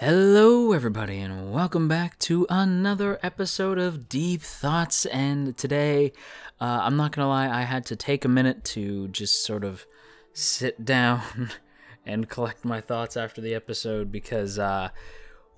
Hello, everybody, and welcome back to another episode of Deep Thoughts. And today, I'm not gonna lie, I had to take a minute to just sort of sit down and collect my thoughts after the episode because, oh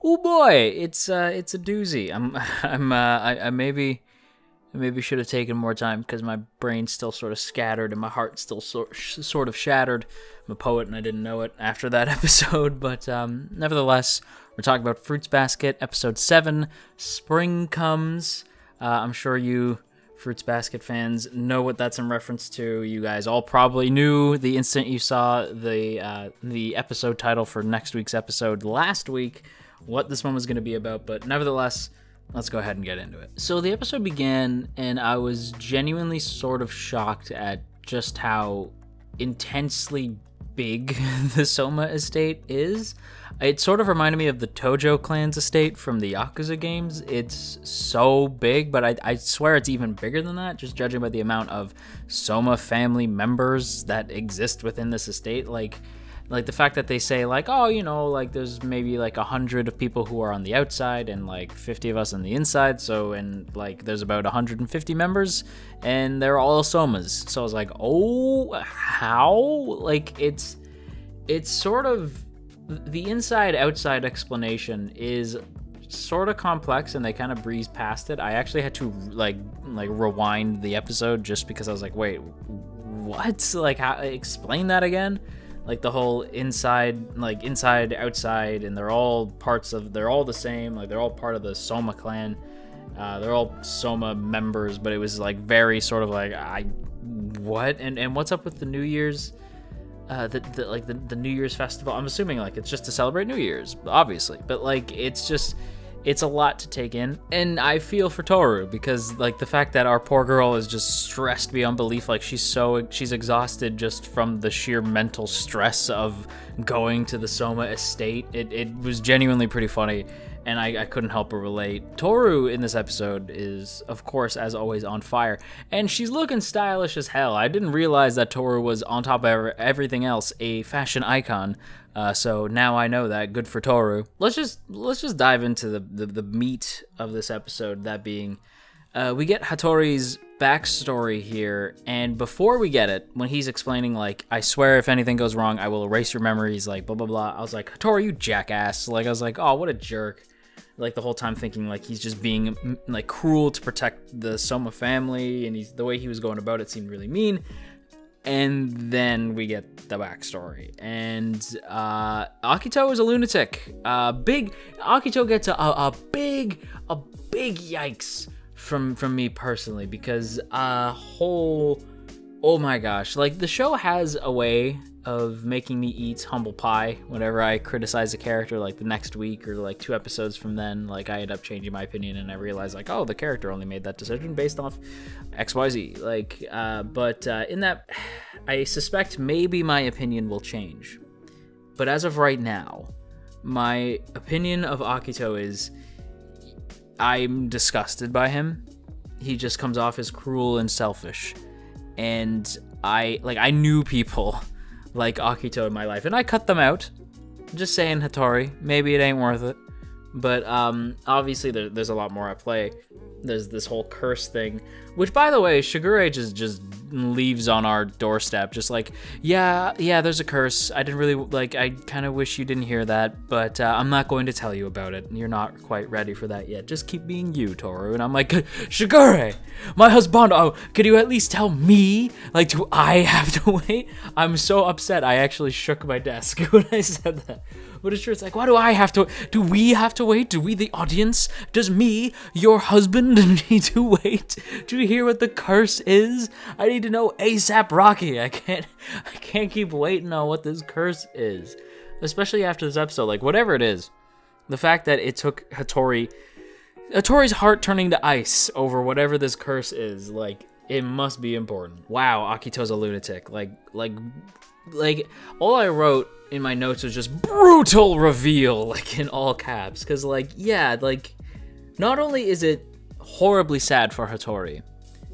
boy, it's a doozy. I maybe should have taken more time because my brain's still sort of scattered and my heart's still sort of shattered. I'm a poet and I didn't know it after that episode, but nevertheless, we're talking about Fruits Basket, episode 7, Spring Comes. I'm sure you Fruits Basket fans know what that's in reference to. You guys all probably knew the instant you saw the episode title for next week's episode last week what this one was going to be about, but nevertheless, let's go ahead and get into it. So the episode began, and I was genuinely sort of shocked at just how intensely big the Soma estate is. It sort of reminded me of the Tojo clan's estate from the Yakuza games. It's so big, but I swear it's even bigger than that, just judging by the amount of Soma family members that exist within this estate. Like the fact that they say, like, oh, you know, like, there's maybe, like, 100 of people who are on the outside and, like, 50 of us on the inside, so, and, like, there's about 150 members, and they're all Somas. So I was like, oh, how? Like, it's sort of, the inside-outside explanation is sort of complex, and they kind of breeze past it. I actually had to, like rewind the episode just because I was like, wait, what? Like, how, explain that again? Like the whole inside, outside, and they're all the same, like they're all part of the Soma clan. They're all Soma members, but it was like very sort of like, what? And what's up with the New Year's, the New Year's festival? I'm assuming like it's just to celebrate New Year's, obviously, but like it's a lot to take in, and I feel for Toru because like the fact that our poor girl is just stressed beyond belief, like she's exhausted just from the sheer mental stress of going to the Soma estate. It was genuinely pretty funny, and I couldn't help but relate. Toru in this episode is, of course, as always, on fire, and she's looking stylish as hell. I didn't realize that Toru was, on top of everything else, a fashion icon. So now I know that. Good for Toru. Let's just dive into the meat of this episode. That being, we get Hattori's backstory here, and before we get it, when he's explaining like, I swear if anything goes wrong, I will erase your memories, like blah blah blah. I was like, Hattori, you jackass! Like I was like, oh, what a jerk! Like the whole time thinking like he's just being like cruel to protect the Soma family, and the way he was going about it seemed really mean. And then we get the backstory, and Akito is a lunatic. Akito gets a big yikes from me personally, because oh my gosh, like the show has a way of making me eat humble pie whenever I criticize a character. Like the next week or like 2 episodes from then, like I end up changing my opinion and I realize like, oh, the character only made that decision based off XYZ. Like, but in that, I suspect maybe my opinion will change. But as of right now, my opinion of Akito is I'm disgusted by him. He just comes off as cruel and selfish. And I knew people like Akito in my life, and I cut them out. Just saying, Hattori, maybe it ain't worth it. But obviously there's a lot more at play. There's this whole curse thing, which, by the way, Shigure just leaves on our doorstep, just like, yeah, there's a curse. I didn't really, like, I kind of wish you didn't hear that, but I'm not going to tell you about it. You're not quite ready for that yet. Just keep being you, Toru. And I'm like, Shigure, my husband, oh, could you at least tell me? Like, do I have to wait? I'm so upset. I actually shook my desk when I said that. But it's true, it's like, why do I have to, do we have to wait? Do we, the audience? Does me, your husband, need to wait to hear what the curse is? I need to know ASAP Rocky. I can't keep waiting on what this curse is. Especially after this episode, like, whatever it is. The fact that it took Hattori's heart turning to ice over whatever this curse is, like, it must be important. Wow, Akito's a lunatic. Like, all I wrote in my notes was just brutal reveal, like in all caps. Because, like, yeah, like, not only is it horribly sad for Hattori,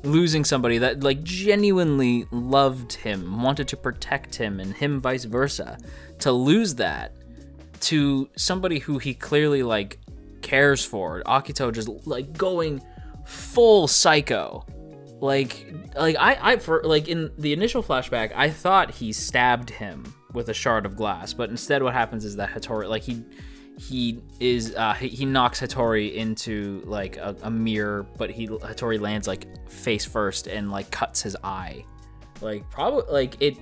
losing somebody that, like, genuinely loved him, wanted to protect him, and him vice versa, to lose that to somebody who he clearly like cares for, Akito just like going full psycho. Like I for like in the initial flashback, I thought he stabbed him with a shard of glass, but instead what happens is that Hattori, like he knocks Hattori into like a mirror, but Hattori lands like face first and like cuts his eye. Like probably like it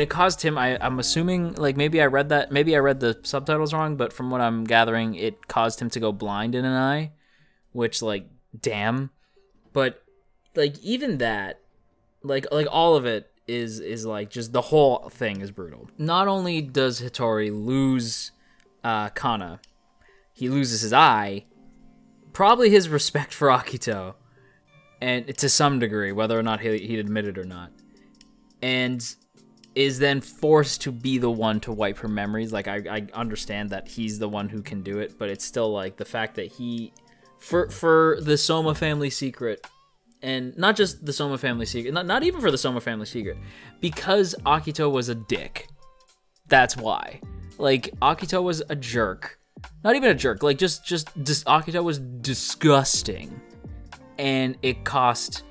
caused him, I'm assuming, like maybe I read the subtitles wrong, but from what I'm gathering, it caused him to go blind in an eye, which like damn. But like even that, like all of it is like just the whole thing is brutal. Not only does Hattori lose Kana, he loses his eye, probably his respect for Akito, and to some degree, whether or not he'd admit it or not, and is then forced to be the one to wipe her memories. Like I understand that he's the one who can do it, but it's still like the fact that he, for the Soma family secret, and not just the Soma family secret, not even for the Soma family secret, because Akito was a dick. That's why. Like Akito was a jerk. Not even a jerk. Like just Akito was disgusting, and it cost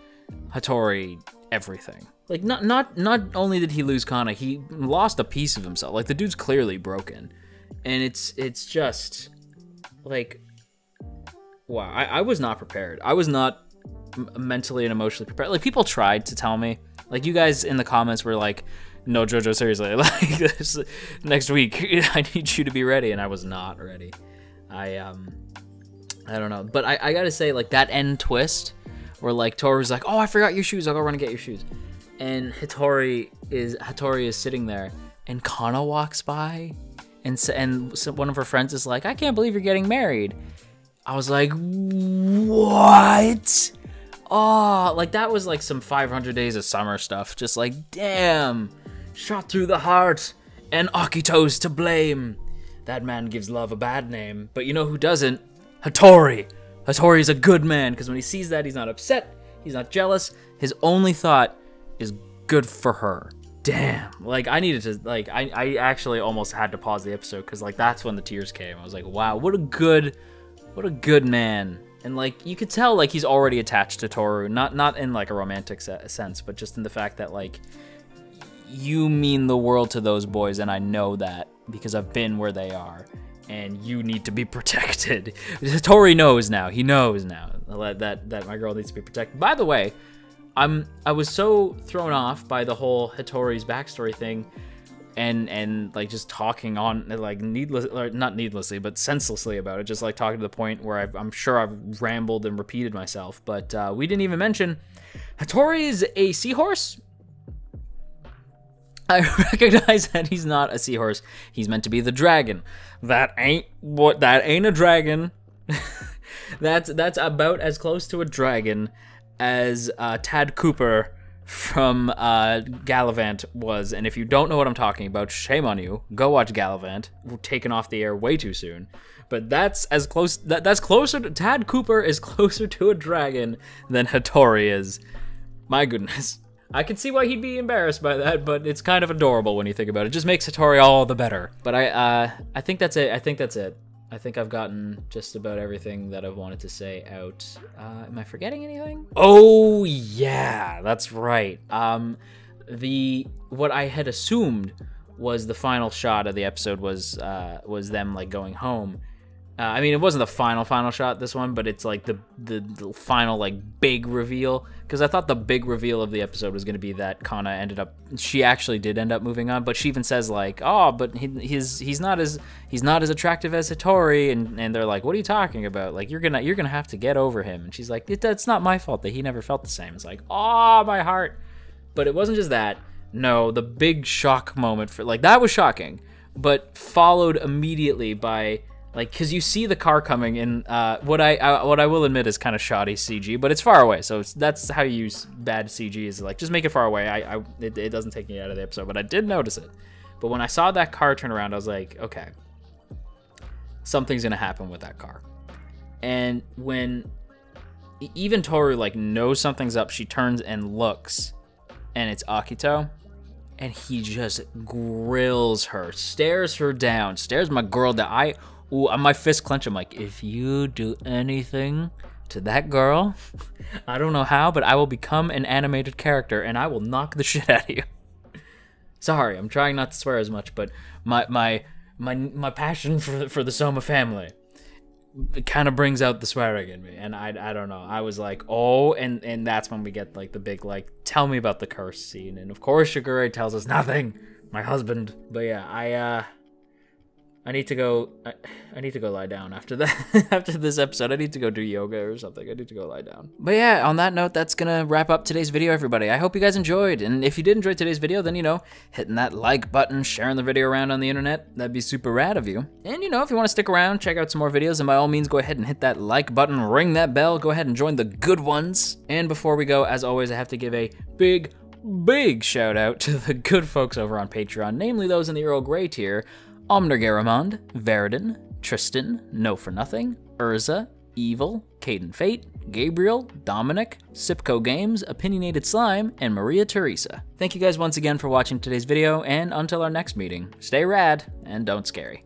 Hattori everything. Like not only did he lose Kana, he lost a piece of himself. Like the dude's clearly broken, and it's just like, wow. I was not prepared. I was not mentally and emotionally prepared. Like people tried to tell me, like you guys in the comments were like, no, JoJo, seriously, like this, next week I need you to be ready, and I was not ready. I don't know, but I gotta say, like that end twist where like Toru's like, oh, I forgot your shoes, I'll go run and get your shoes, and Hattori is sitting there, and Kana walks by, and so one of her friends is like, I can't believe you're getting married. I was like, what? Oh, like that was like some 500 Days of Summer stuff. Just like, damn, shot through the heart, and Akito's to blame. That man gives love a bad name, but you know who doesn't? Hattori. Hattori's a good man, because when he sees that, he's not upset, he's not jealous. His only thought is good for her. Damn. Like I needed to, like I actually almost had to pause the episode, because like that's when the tears came. I was like, wow, what a good man. And like you could tell like he's already attached to Toru, not in like a romantic sense, but just in the fact that like you mean the world to those boys, and I know that because I've been where they are, and you need to be protected. Toru knows now. He knows now that my girl needs to be protected. By the way, I was so thrown off by the whole Hattori's backstory thing, and like just talking on like not needlessly, but senselessly about it, just like talking to the point where I'm sure I've rambled and repeated myself. But we didn't even mention Hattori is a seahorse. I recognize that he's not a seahorse. He's meant to be the dragon. That ain't a dragon. That's about as close to a dragon as Tad Cooper from Gallivant was. And if you don't know what I'm talking about, shame on you. Go watch Gallivant. We're taken off the air way too soon. But that's as close. That's closer to Tad Cooper is closer to a dragon than Hattori is. My goodness. I can see why he'd be embarrassed by that, but it's kind of adorable when you think about it. It just makes Hattori all the better. But I think that's it. I think I've gotten just about everything that I've wanted to say out. Am I forgetting anything? Oh yeah, that's right. What I had assumed was the final shot of the episode was them like going home. I mean, it wasn't the final shot, this one, but it's like the final like big reveal, because I thought the big reveal of the episode was going to be that Kana she actually did end up moving on, but she even says like, oh, but he's not as attractive as Hattori, and they're like, what are you talking about? Like you're gonna have to get over him, and she's like, that's not my fault that he never felt the same. It's like, oh, my heart. But it wasn't just that. No, the big shock moment for like that was shocking, but followed immediately by. Like, because you see the car coming in, what I will admit is kind of shoddy CG, but it's far away, so that's how you use bad CG, is like, just make it far away. It doesn't take me out of the episode, but I did notice it. But when I saw that car turn around, I was like, okay, something's gonna happen with that car. And when even Toru, like, knows something's up, she turns and looks, and it's Akito. and he just grills her, stares her down, stares my girl down. My fist clench. I'm like, if you do anything to that girl, I don't know how, but I will become an animated character and I will knock the shit out of you. Sorry, I'm trying not to swear as much, but my passion for the Soma family kind of brings out the swearing in me, and I don't know. I was like, oh, and that's when we get like the big like, tell me about the curse scene, and of course Shigure tells us nothing, my husband. But yeah, I need to go. I need to go lie down after that. After this episode, I need to go do yoga or something. I need to go lie down. But yeah, on that note, that's gonna wrap up today's video, everybody. I hope you guys enjoyed, and if you did enjoy today's video, then hitting that like button, sharing the video around on the internet, that'd be super rad of you. And if you want to stick around, check out some more videos, and by all means, go ahead and hit that like button, ring that bell, go ahead and join the good ones. And before we go, as always, I have to give a big shout out to the good folks over on Patreon, namely those in the Earl Grey tier: Omner Garamond, Veridin, Tristan, No For Nothing, Urza, Evil, Caden Fate, Gabriel, Dominic, Sipco Games, Opinionated Slime, and Maria Teresa. Thank you guys once again for watching today's video, and until our next meeting, stay rad and don't scary.